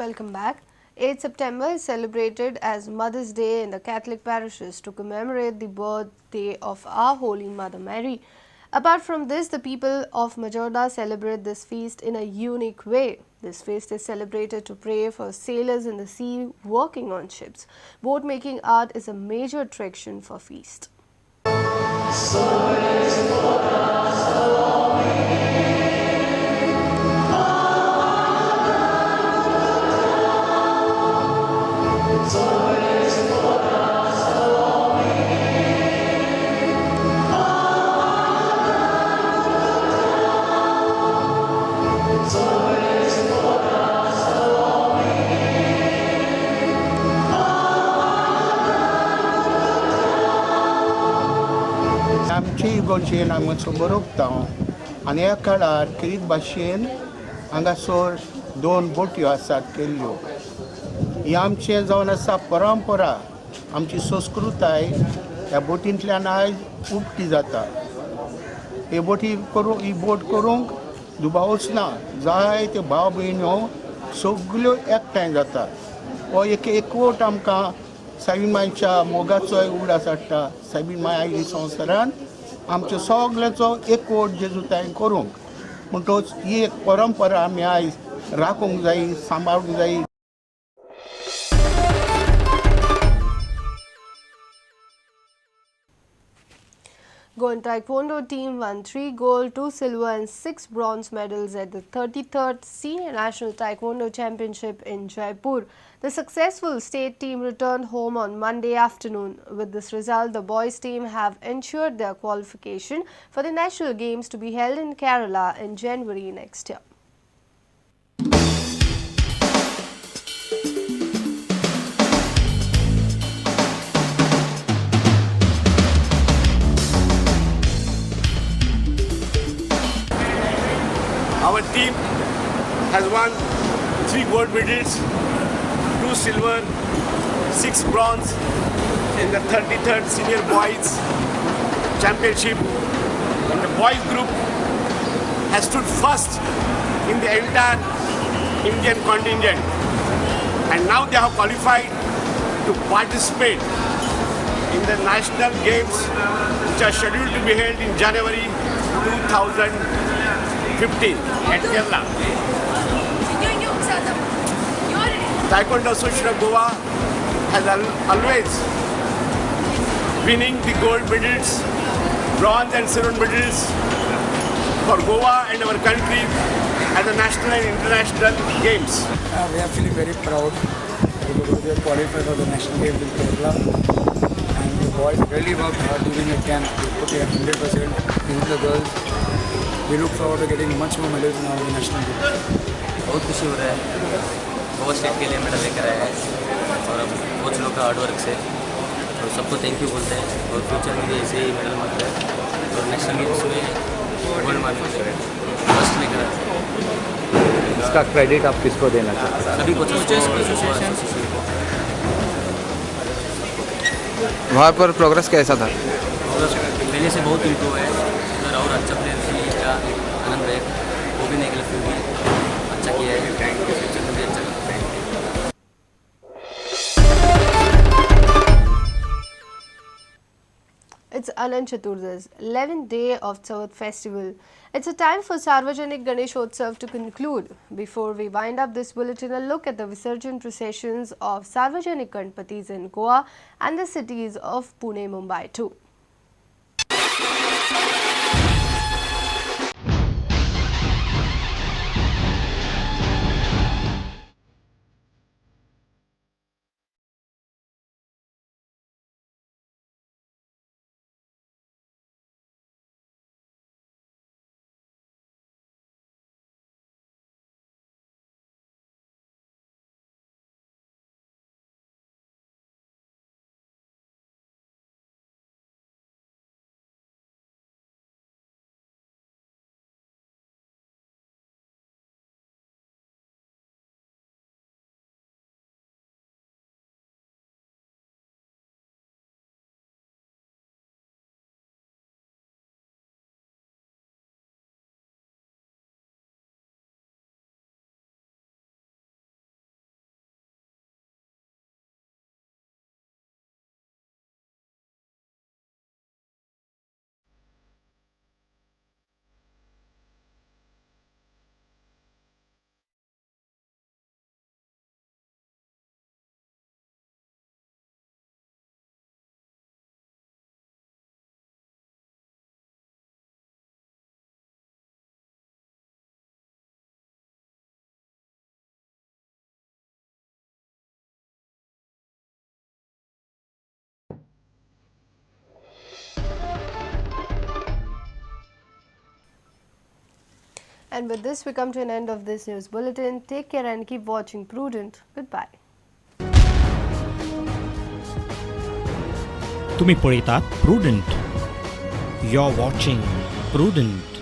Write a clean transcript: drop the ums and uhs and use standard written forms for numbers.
welcome back. 8th September is celebrated as Mother's Day in the Catholic parishes to commemorate the birthday of our Holy Mother Mary. Apart from this, the people of Majorda celebrate this feast in a unique way. This feast is celebrated to pray for sailors in the sea working on ships. Boat making art is a major attraction for feast. आमची इगोर्जेन आमचो बरोवता आनी ह्या काळार किरीत भाशेन हांगासर 2 बोट्यो आसात केल्ल्यो. ही आमचें जावन आसा परंपरा, आमची संस्कृताय ह्या बोटींतल्यान आयज उक्ती जाता. ही बोट करूंक दुबावच ना, जायते भाव भयण्यो सगल्यो एकठांय जाता. हो एक एकवट आमकां सायबीणमायच्या मोगाचोय उगडास हाडटा. सायबीणमाय आयली संवसारान आमच्यो सगळ्यांचो एकवट जेजुताय करूंक म्हणटच ही एक परंपरा आमी आयज राखूंक जाय, सांबाळूंक जाय. Goan Taekwondo team won 3 gold, 2 silver and 6 bronze medals at the 33rd Senior National Taekwondo Championship in Jaipur. The successful state team returned home on Monday afternoon. With this result, the boys team have ensured their qualification for the National Games to be held in Kerala in January next year. Our team has won 3 gold medals, 2 silver, 6 bronze in the 33rd Senior Boys Championship. And the boys group has stood first in the entire Indian contingent. And now they have qualified to participate in the National Games, which are scheduled to be held in January 2015 at Kerala. Taekwondo Association of Goa has always winning the gold medals, bronze and silver medals for Goa and our country at the national and international games. We are feeling very proud because we are qualified for the national games in Kerala. And the boys really worked hard during the camp. They put their 100%. Even the girls, we look forward to getting much more medals in our national games. बहुत खुशी हो रहा है. Goa state के लिए medal लेकर आया है और अब कोच लोग का हार्डवर्क से तो सबको थैंक यू बोलते हैं और फ्यूचर में भी ऐसे ही मेडल मांगते हैं और नेशनल गेम्स में गोल्ड मांगते हैं, फर्स्ट लेकर आए हैं. इसका क्रेडिट आप किसको देना चाहते हैं? सभी कोचेस एसोसिएशन को. वहाँ पर प्रोग्रेस कैसा था? पहले से बहुत इम्प्रूव है उधर और अच्छा प्लेयर के लिए का आनंद है. वो भी नहीं गलत फिर भी अच्छा किया है. फ्यूचर में भी अच्छा करता है. It's Anant Chaturda's 11th day of Chauth festival. It's a time for Sarvajanik Ganesh Utsav to conclude. Before we wind up this bulletin, a look at the Visarjan processions of Sarvajanik Ganpatis in Goa and the cities of Pune, Mumbai too. And with this, we come to an end of this news bulletin. Take care and keep watching Prudent. Goodbye. तुम्ही पळयतात prudent. You're watching Prudent.